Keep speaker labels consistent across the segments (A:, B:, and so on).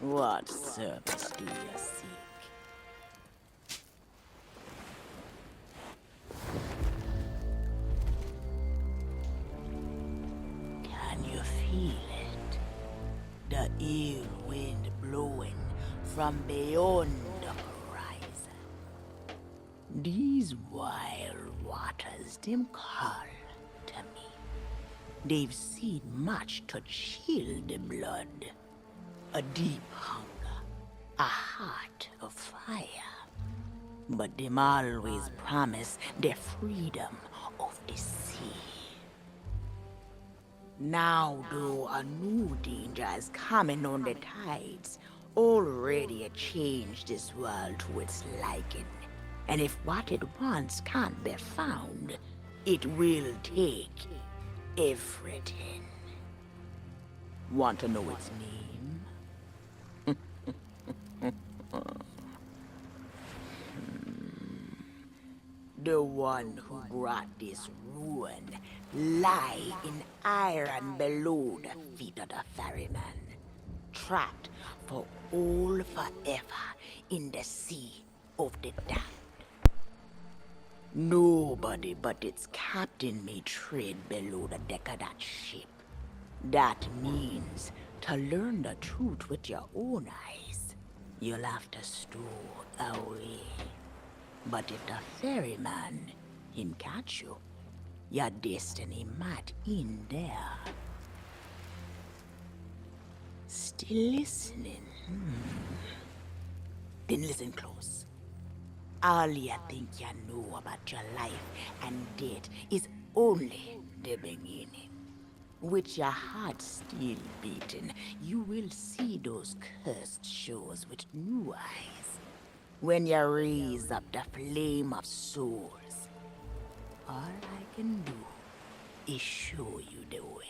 A: What service do you seek? Can you feel it? The ill wind blowing from beyond the horizon. These wild waters, them call to me. They've seen much to chill the blood. A deep hunger, a heart of fire. But them always promise the freedom of the sea. Now, though, a new danger is coming on the tides, already changed this world to its liking. And if what it wants can't be found, it will take everything. Want to know its name? The one who brought this ruin lie in iron below the feet of the ferryman, trapped for all forever in the sea of the damned. Nobody but its captain may tread below the deck of that ship. That means to learn the truth with your own eyes, you'll have to stow away. But if the ferryman, him catch you, your destiny might end there. Still listening? Then listen close. All you think you know about your life and death is only the beginning. With your heart still beating, you will see those cursed shores with new eyes. When you raise up the flame of souls, all I can do is show you the way.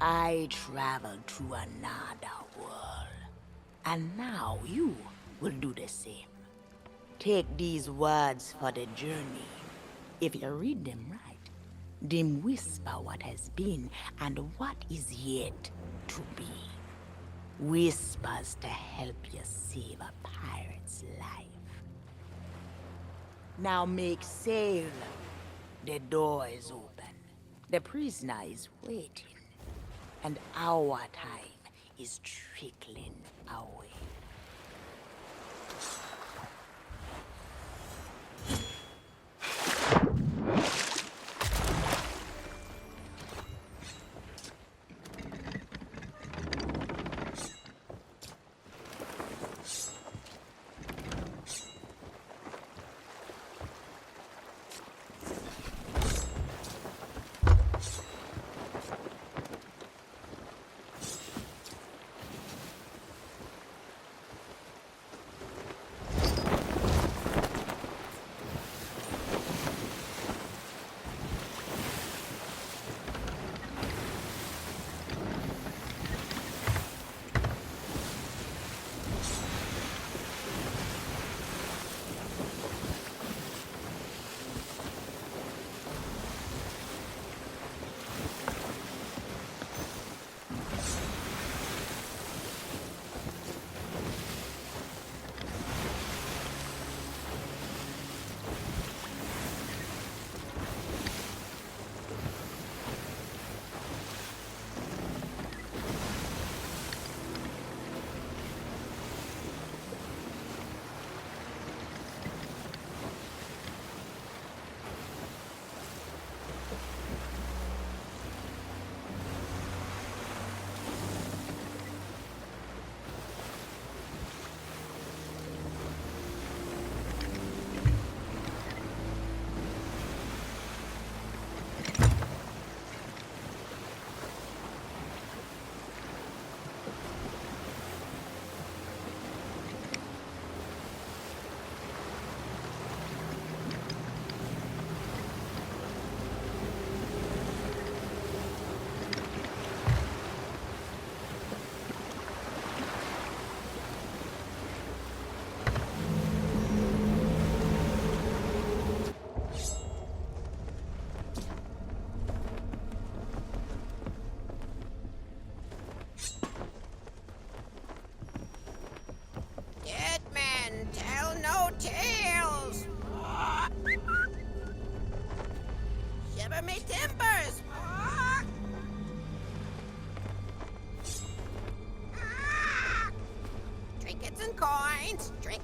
A: I traveled to another world, and now you will do the same. Take these words for the journey. If you read them right, them whisper what has been and what is yet to be. Whispers to help you save a pirate's life. Now make sail. The door is open. The prisoner is waiting. And our time is trickling away.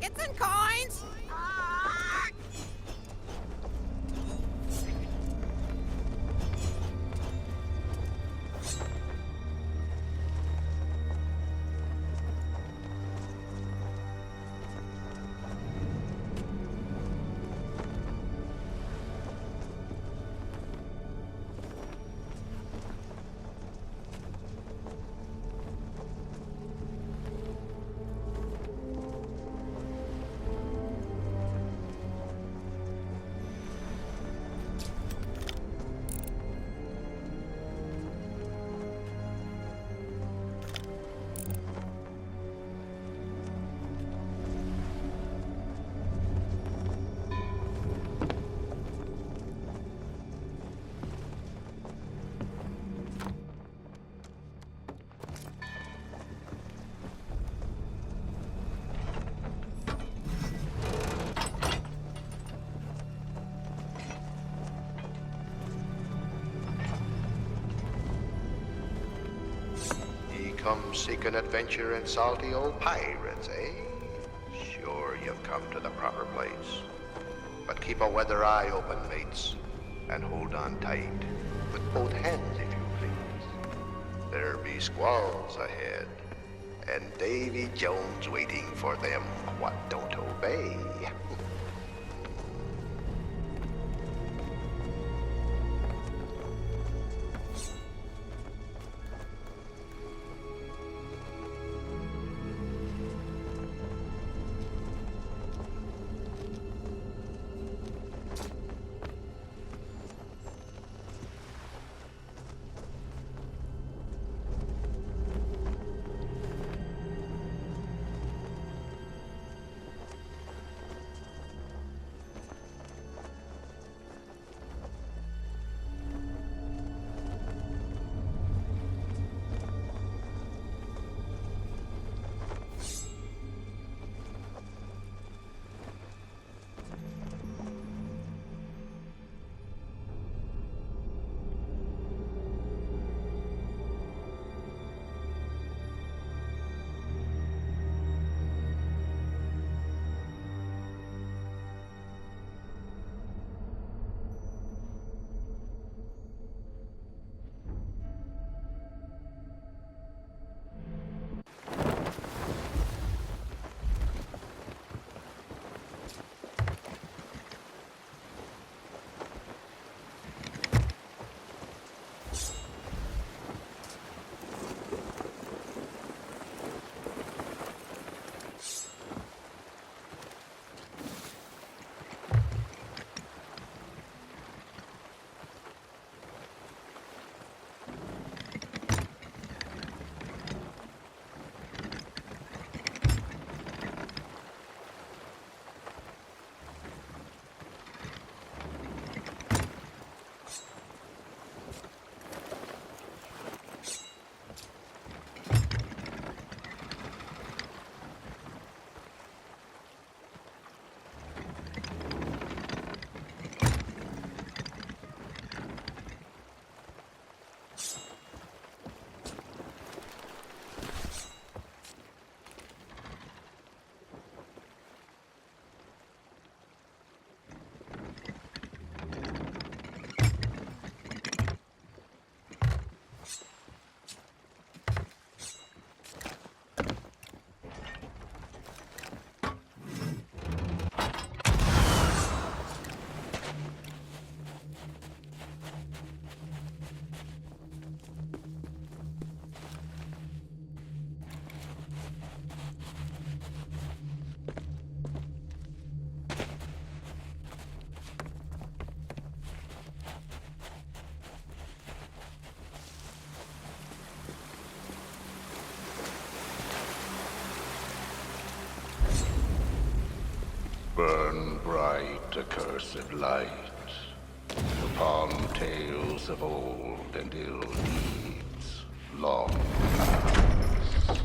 B: trinkets and coins?
C: Come seek an adventure in salty old pirates, eh? Sure, you've come to the proper place. But keep a weather eye open, mates, and hold on tight, with both hands, if you please. There be squalls ahead, and Davy Jones waiting for them what don't obey.
D: Burn bright, accursed light, upon tales of old and ill deeds, long past.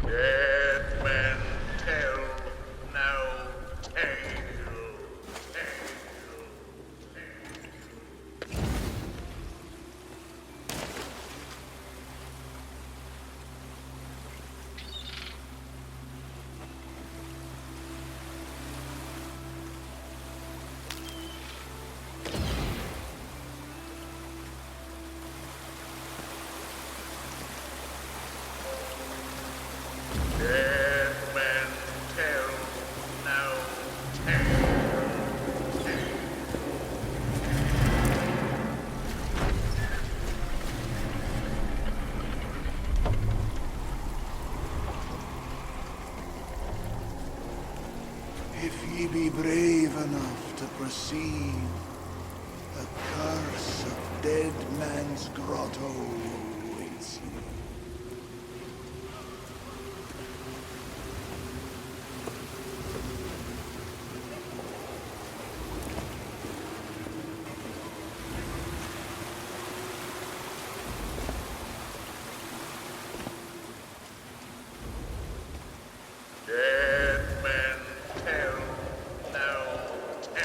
D: Dead men tell no tale.
B: ye be brave enough to proceed, the curse of Dead Man's Grotto awaits you.
D: Dead men tell no tale.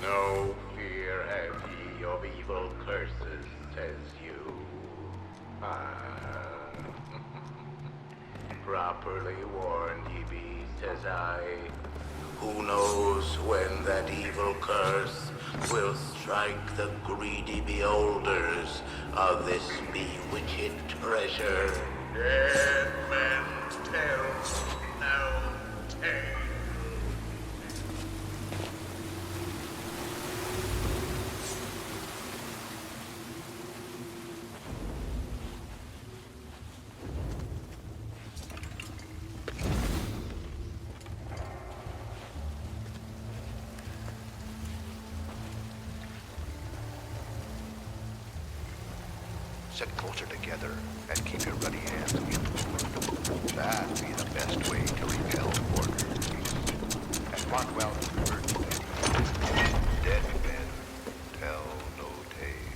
D: No fear have ye of evil curses, says you. Ah. Properly warned ye be, says I. Who knows when that evil curse will strike the greedy beholders of this bewitched treasure? Dead men tell no tale.
C: Sit closer together and keep your ruddy hands in. That'd be the best way to repel border beasts. And mark well the words. Dead men tell no tale.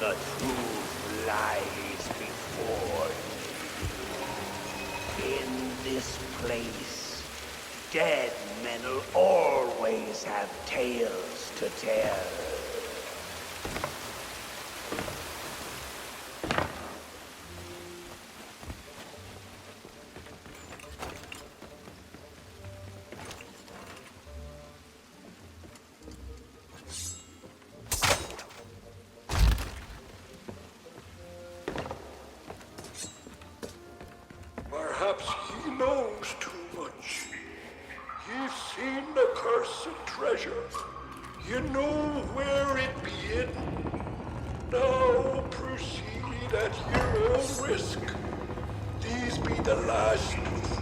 E: The truth lies before you. In this place, dead men'll always have tales to tell.
B: Perhaps he knows too much. You've seen the cursed treasure. You know where it be hidden. Now proceed at your own risk. These be the last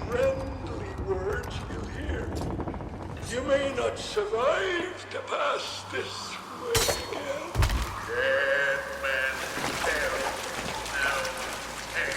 B: friendly words you'll hear. You may not survive to pass this way again.
D: Dead man's tale. Now, hey.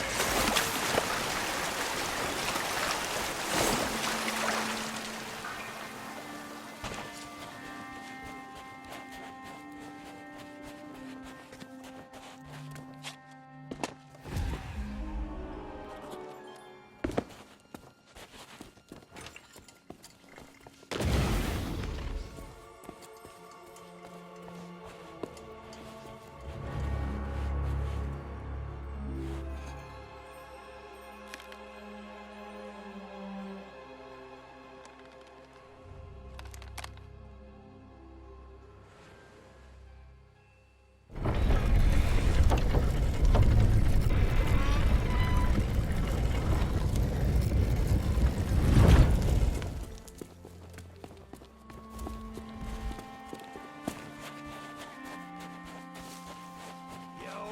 F: Yo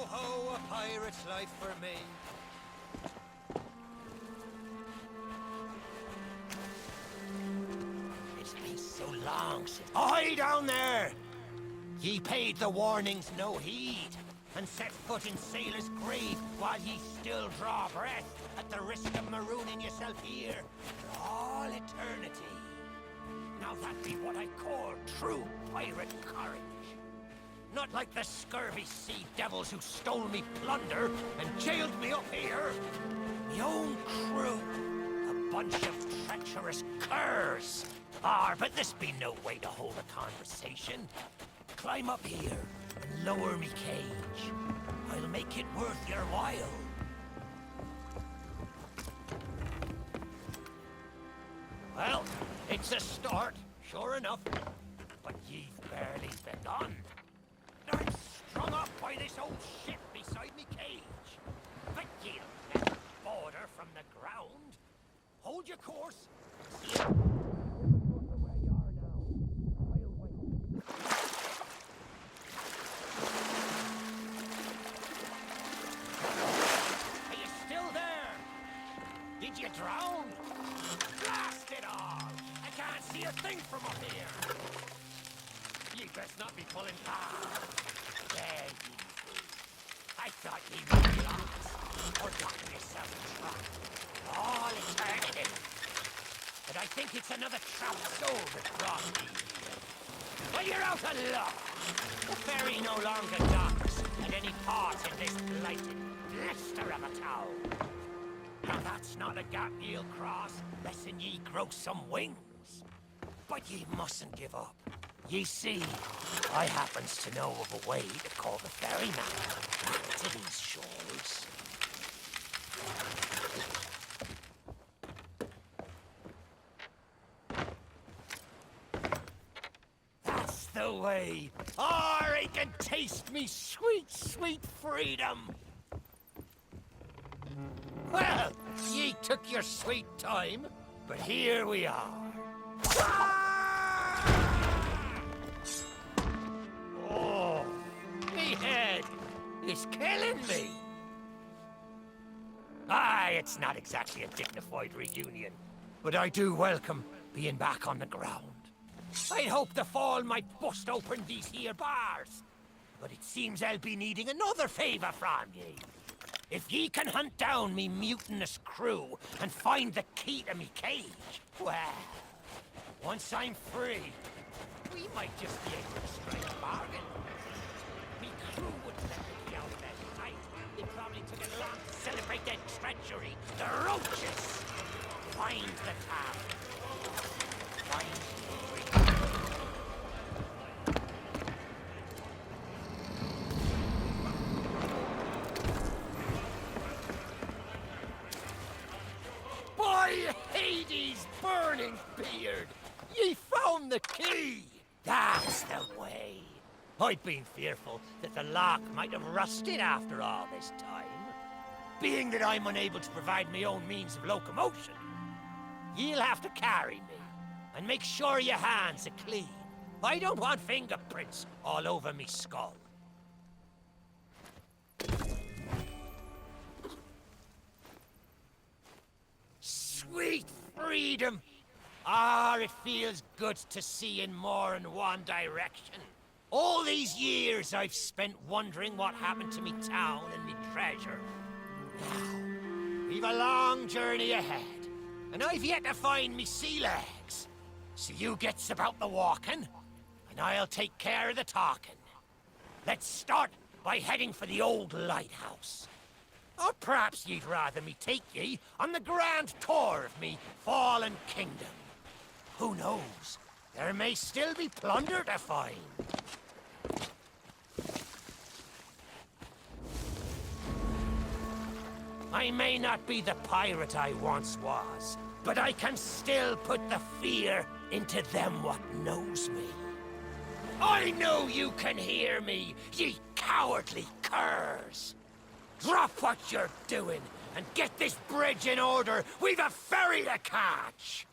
F: ho, a pirate's life for me. It's been so long since... Ahoy down there! Ye paid the warnings no heed, and set foot in sailor's grave while ye still draw breath, at the risk of marooning yourself here for all eternity. Now that be what I call true pirate courage. Not like the scurvy sea devils who stole me plunder and jailed me up here. Me own crew, a bunch of treacherous curs. But this be no way to hold a conversation. Climb up here and lower me cage. I'll make it worth your while. Well, it's a start, sure enough. But ye've barely begun. I'm strung up by this old ship beside me cage. But ye'll never border from the ground. Hold your course. See ya. Where you are now. I'll wait. Are you still there? Did you drown? Blast it all! I can't see a thing from up here. You best not be pulling past. There you be. I thought you would be lost, or gotten yourself trapped. All eternity. But I think it's another trapped soul that brought me here. Well, you're out of luck. The ferry no longer docks at any part in this blighted blister of a town. Now that's not a gap ye'll cross, less'n ye grow some wings. But ye mustn't give up. Ye see, I happens to know of a way to call the ferryman back to these shores. That's the way. I can taste me sweet, sweet freedom. Well, ye took your sweet time, but here we are. Oh, me head is killing me. Aye, it's not exactly a dignified reunion, but I do welcome being back on the ground. I'd hoped the fall might bust open these here bars, but it seems I'll be needing another favor from ye. If ye can hunt down me mutinous crew and find the key to me cage, well, once I'm free, we might just be able to strike a bargain. crew wouldn't let me be out of bed tonight. They probably took it long to celebrate their treachery. The roaches! Find the town. Find By Hades' burning beard! Ye found the key! That's the way. I've been fearful that the lock might have rusted after all this time. Being that I'm unable to provide my own means of locomotion, you'll have to carry me, and make sure your hands are clean. I don't want fingerprints all over me skull. Sweet freedom! Ah, it feels good to see in more than one direction. All these years I've spent wondering what happened to me town and me treasure. Now, we've a long journey ahead, and I've yet to find me sea legs. So you gets about the walking, and I'll take care of the talking. Let's start by heading for the old lighthouse. Or perhaps you'd rather me take ye on the grand tour of me fallen kingdom. Who knows? There may still be plunder to find. I may not be the pirate I once was, but I can still put the fear into them what knows me. I know you can hear me, ye cowardly curs! Drop what you're doing and get this bridge in order. We've a ferry to catch!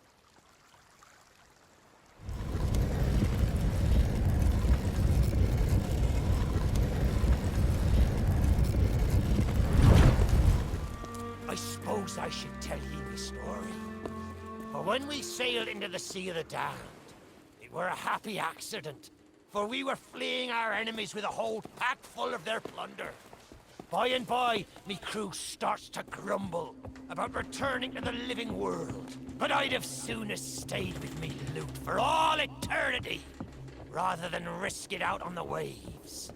F: I suppose I should tell ye the story. For when we sailed into the Sea of the Damned, it were a happy accident, for we were fleeing our enemies with a whole pack full of their plunder. By and by, me crew starts to grumble about returning to the living world. But I'd have sooner stayed with me loot for all eternity, rather than risk it out on the waves.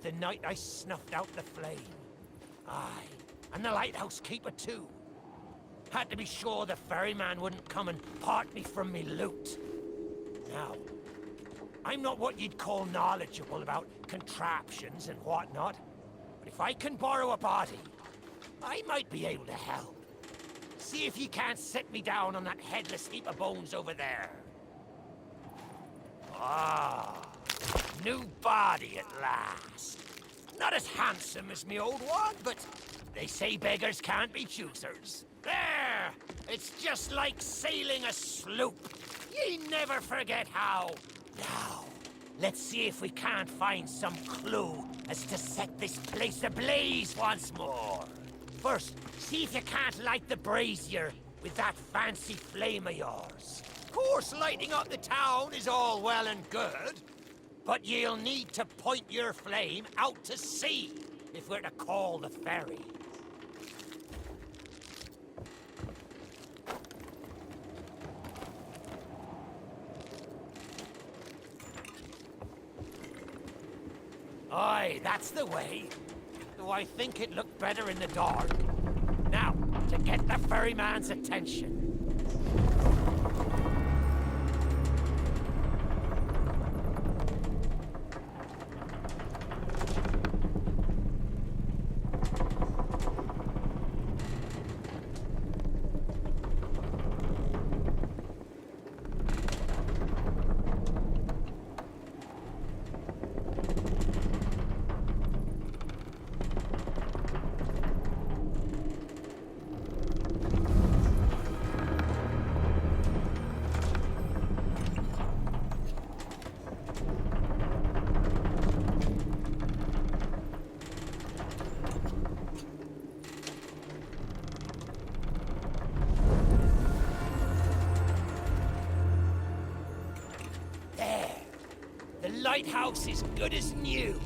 F: The night I snuffed out the flame. Aye, and the lighthouse keeper too. Had to be sure the ferryman wouldn't come and part me from me loot. Now, I'm not what you'd call knowledgeable about contraptions and whatnot, but if I can borrow a body, I might be able to help. See if you can't set me down on that headless heap of bones over there. Ah. New body at last. Not as handsome as me old one, but they say beggars can't be choosers. There! It's just like sailing a sloop. Ye never forget how. Now, let's see if we can't find some clue as to set this place ablaze once more. First, see if you can't light the brazier with that fancy flame of yours. Of course, lighting up the town is all well and good, but you'll need to point your flame out to sea if we're to call the ferry. Aye, that's the way. Though I think it looked better in the dark. Now, to get the ferryman's attention. lighthouse is good as new,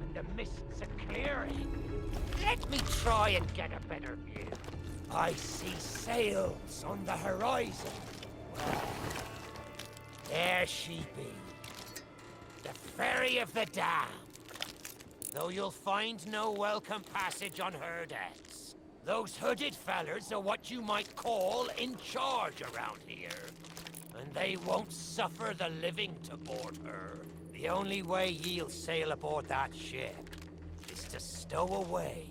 F: and the mists are clearing. Let me try and get a better view. I see sails on the horizon. Well, there she be. The Ferry of the Dam. Though you'll find no welcome passage on her decks. Those hooded fellers are what you might call in charge around here. And they won't suffer the living to board her. The only way ye'll sail aboard that ship is to stow away.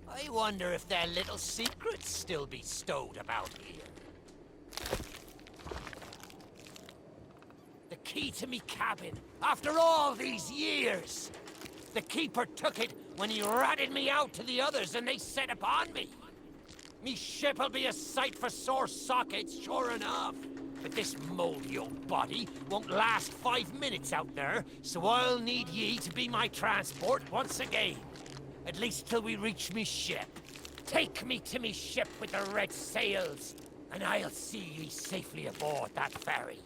F: I wonder if their little secrets still be stowed about here. The key to me cabin, after all these years! The keeper took it when he ratted me out to the others and they set upon me. Me ship'll be a sight for sore sockets, sure enough. But this moldy old body won't last 5 minutes out there, so I'll need ye to be my transport once again. At least till we reach me ship. Take me to me ship with the red sails, and I'll see ye safely aboard that ferry.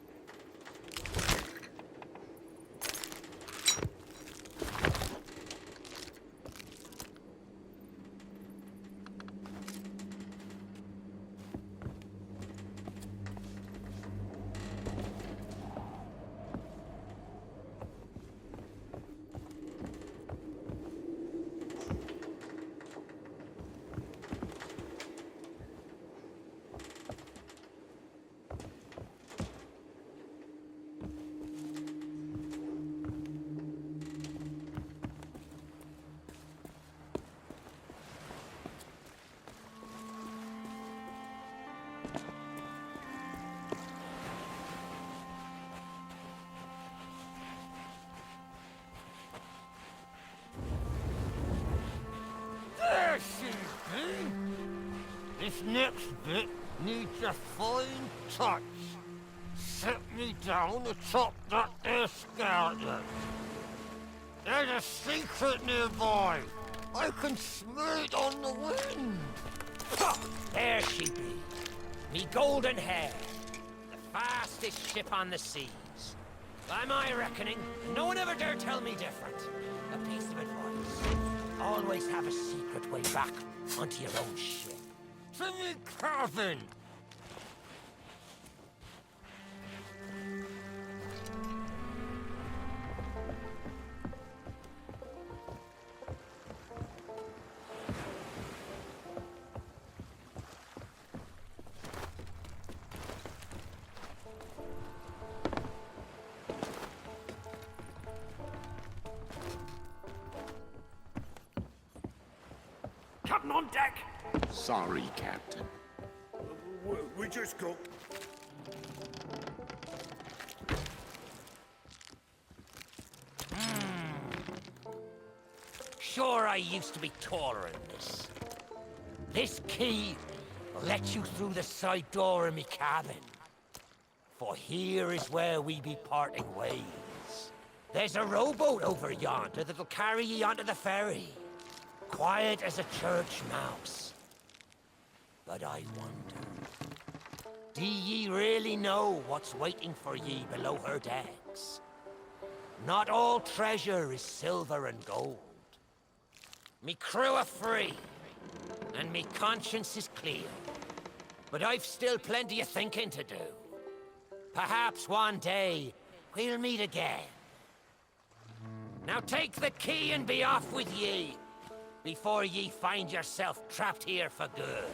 F: There she be! This next bit needs a fine touch. Set me down atop that there skeleton. There's a secret nearby. I can smell it on the wind. Ha! There she be. Me golden hair. The fastest ship on the seas. By my reckoning, no one ever dare tell me different. A piece of advice. Always have a secret way back onto your own ship. To me cabin! Captain on deck!
G: Sorry, Captain.
B: We just go.
F: Sure, I used to be taller than this. This key will let you through the side door of me cabin. For here is where we be parting ways. There's a rowboat over yonder that'll carry ye onto the ferry. Quiet as a church mouse. But I wonder, do ye really know what's waiting for ye below her decks? Not all treasure is silver and gold. Me crew are free, and me conscience is clear. But I've still plenty of thinking to do. Perhaps one day, we'll meet again. Now take the key and be off with ye, before ye find yourself trapped here for good.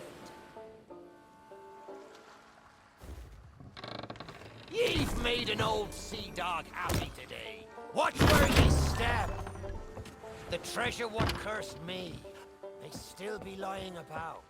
F: Ye've made an old sea dog happy today. Watch where ye step. The treasure what cursed me may still be lying about.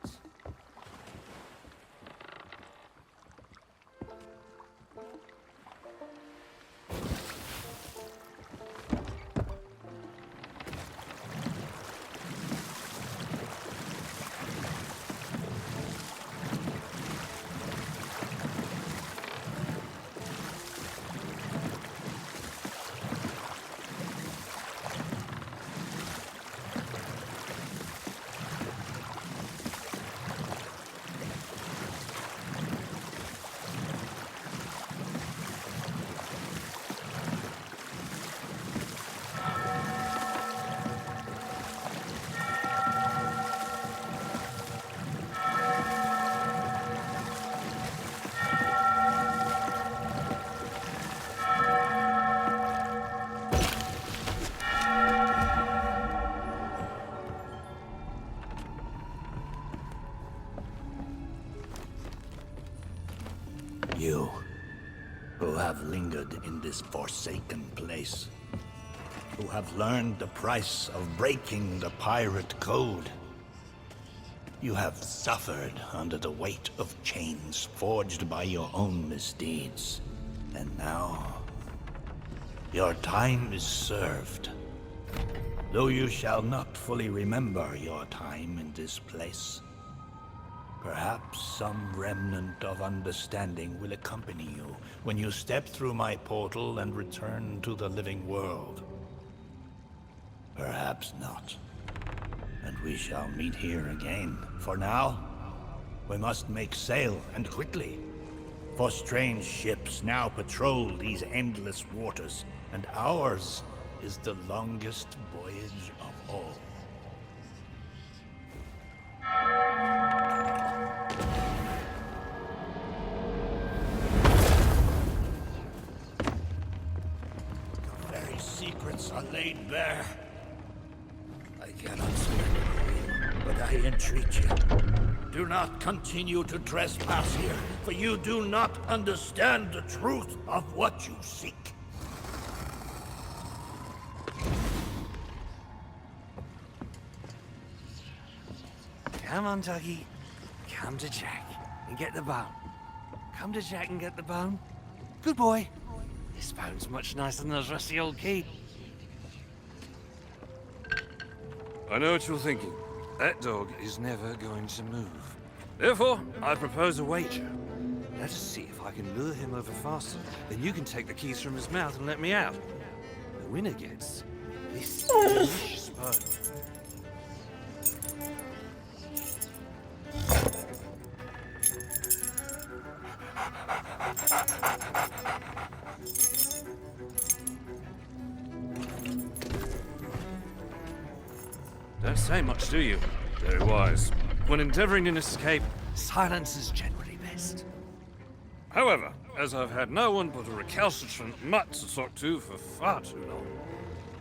E: You, who have lingered in this forsaken place, who have learned the price of breaking the pirate code. You have suffered under the weight of chains forged by your own misdeeds. And now, your time is served. Though you shall not fully remember your time in this place, perhaps some remnant of understanding will accompany you when you step through my portal and return to the living world. Perhaps not. And we shall meet here again. For now, we must make sail, and quickly. For strange ships now patrol these endless waters, and ours is the longest voyage of all. The very secrets are laid bare. I cannot surrender, but I entreat you. Do not continue to trespass here, for you do not understand the truth of what you seek.
H: Come on, Tuggy. Come to Jack and get the bone. Come to Jack and get the bone. Good boy. This bone's much nicer than those rusty old key. I know what you're thinking. That dog is never going to move. Therefore, I propose a wager. Let us see if I can lure him over faster. Then you can take the keys from his mouth and let me out. The winner gets this delicious bone. Don't say much, do you? Very wise. When endeavoring an escape, silence is generally best. However, as I've had no one but a recalcitrant mutt to talk to for far too long,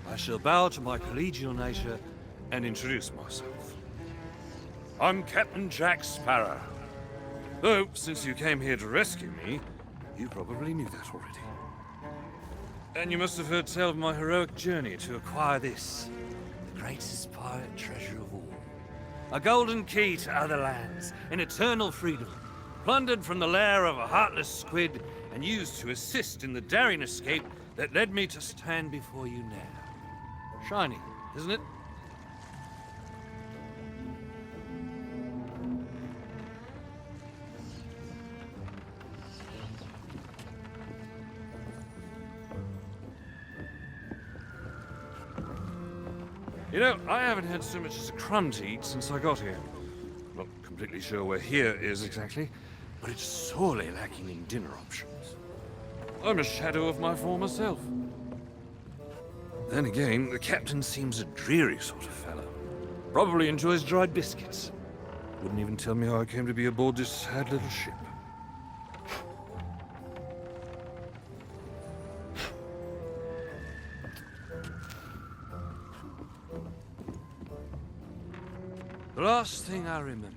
H: I shall bow to my collegial nature and introduce myself. I'm Captain Jack Sparrow. Though, since you came here to rescue me, you probably knew that already. And you must have heard tell of my heroic journey to acquire this, the greatest pirate treasure of all. A golden key to other lands, an eternal freedom, plundered from the lair of a heartless squid and used to assist in the daring escape that led me to stand before you now. Shiny, isn't it? You know, I haven't had so much as a crumb to eat since I got here. Not completely sure where here is exactly, but it's sorely lacking in dinner options. I'm a shadow of my former self. Then again, the captain seems a dreary sort of fellow. Probably enjoys dried biscuits. Wouldn't even tell me how I came to be aboard this sad little ship. The last thing I remember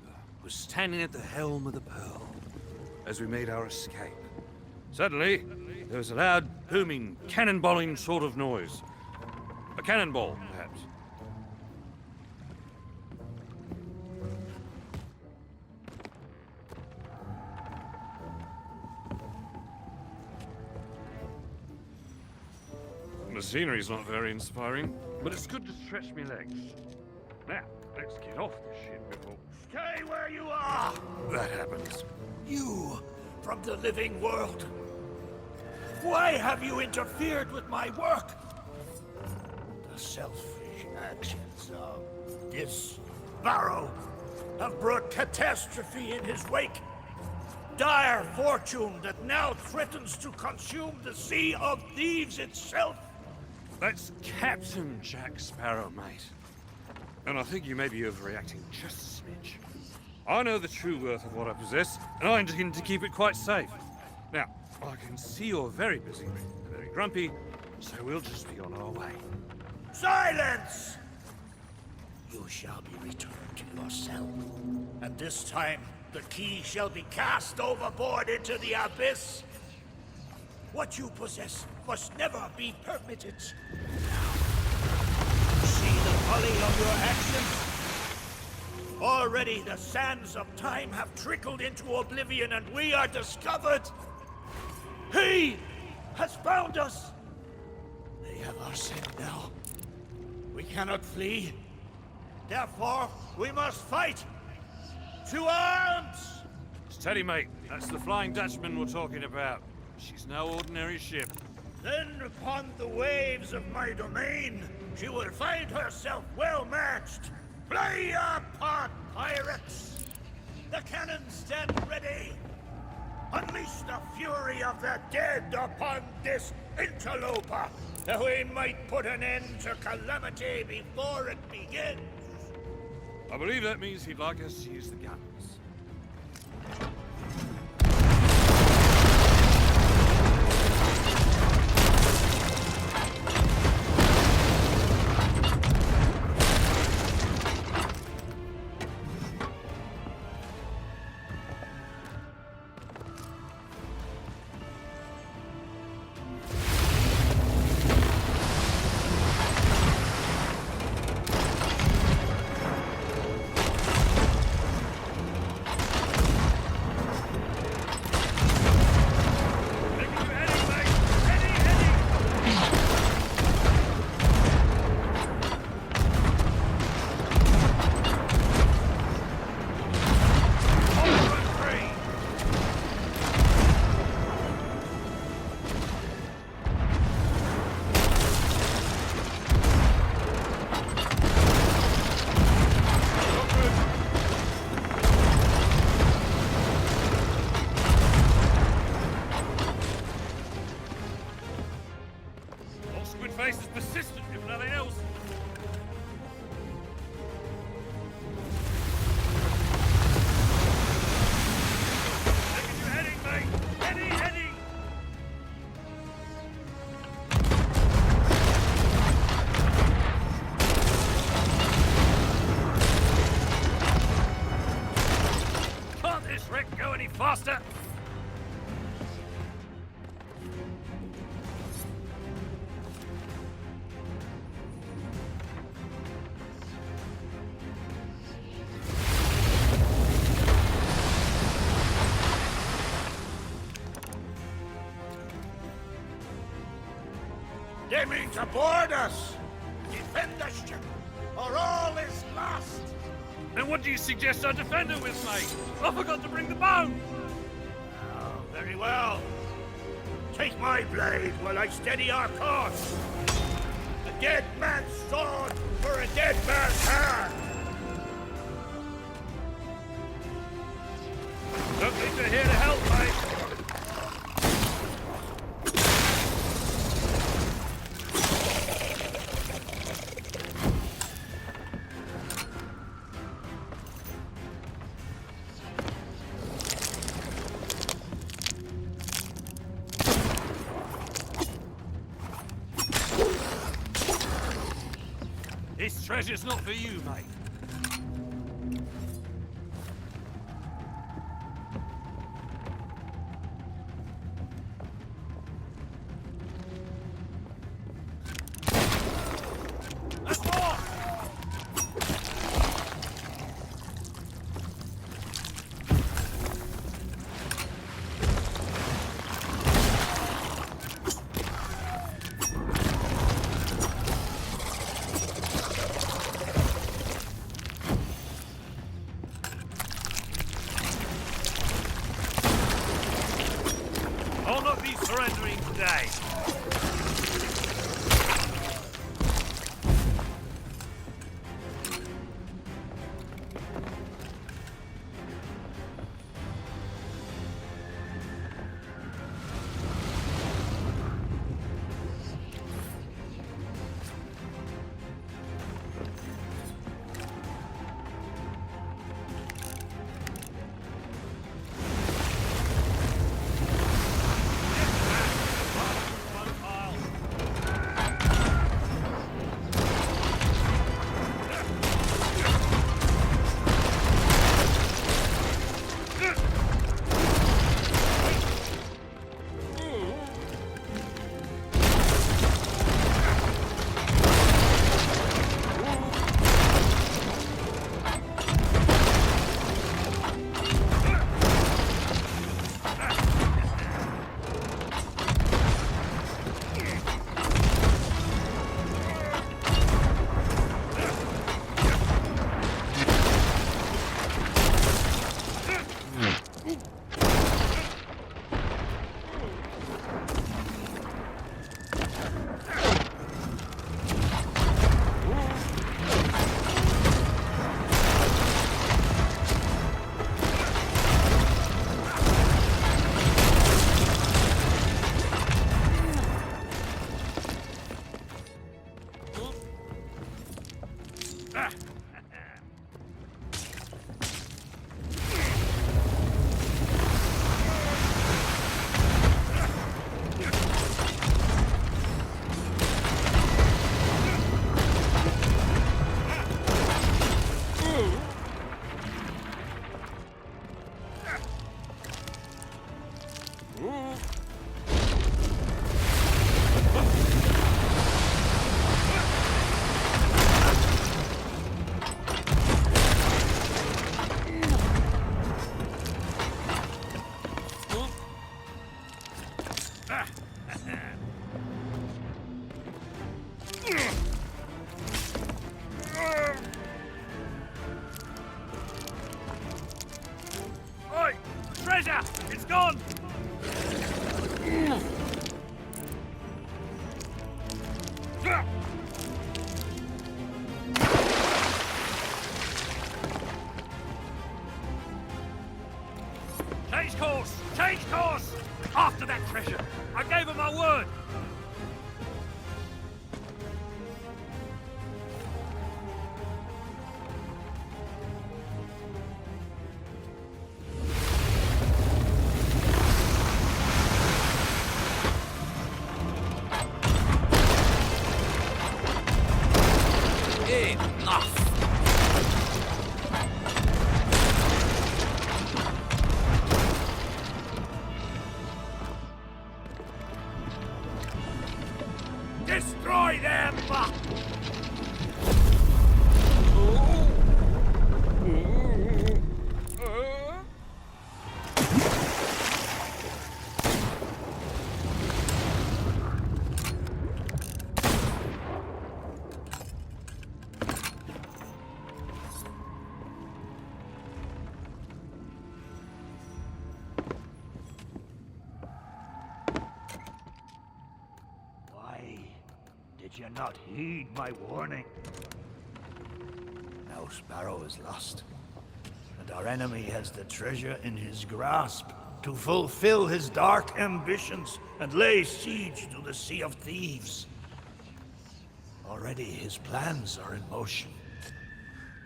H: was standing at the helm of the Pearl as we made our escape. Suddenly, there was a loud, booming, cannonballing sort of noise. A cannonball, perhaps. The scenery's not very inspiring, but it's good to stretch me legs. Now, let's get off this shit before...
E: Stay where you are!
H: that happens.
E: You, from the living world. Why have you interfered with my work? The selfish actions of this Barrow have brought catastrophe in his wake. Dire fortune that now threatens to consume the Sea of Thieves itself.
H: That's Captain Jack Sparrow, mate. And I think you may be overreacting just a smidge. I know the true worth of what I possess, and I intend to keep it quite safe. Now, I can see you're very busy, very grumpy, so we'll just be on our way.
E: Silence! You shall be returned to yourself. And this time,
F: The key shall be cast overboard into the abyss. What you possess must never be permitted. See the folly of your actions? Already the sands of time have trickled into oblivion and we are discovered. He has found us. They have our scent now. We cannot flee. Therefore, we must fight. To arms!
H: Steady, mate. That's the Flying Dutchman we're talking about. She's no ordinary ship.
F: Then upon the waves of my domain, she will find herself well matched. Play your part, pirates! The cannons stand ready. Unleash the fury of the dead upon this interloper, that we might put an end to calamity before it begins.
H: I believe that means he'd like us to use the guns. Face is persistent, if nothing else. Taking you heading, mate. Heading. Can't this wreck go any faster?
F: They mean to board us! Defend the ship, or all is lost!
H: Then what do you suggest I defend her with, mate? I forgot to bring the bone!
F: Oh, very well. Take my blade while I steady our course. A dead man's sword for a dead man's hand!
H: Don't think they're here to help, mate. This treasure's not for you, mate. I'll not be surrendering today. treasure! It's gone! Change course! Change course! After that treasure! I gave him my word! Destroy them!
E: Why did you not heed my warning? Now Sparrow is lost, and our enemy has the treasure in his grasp to fulfill his dark ambitions and lay siege to the Sea of Thieves. Already his plans are in motion,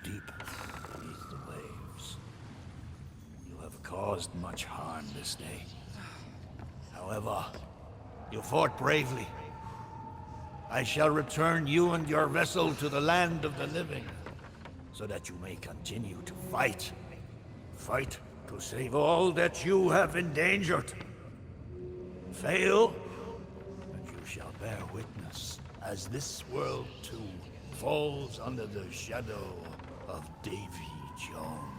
E: deep beneath the waves. You have caused much harm this day. However, you fought bravely. I shall return you and your vessel to the land of the living, so that you may continue to fight. Fight to save all that you have endangered. Fail, and you shall bear witness as this world too falls under the shadow of Davy Jones.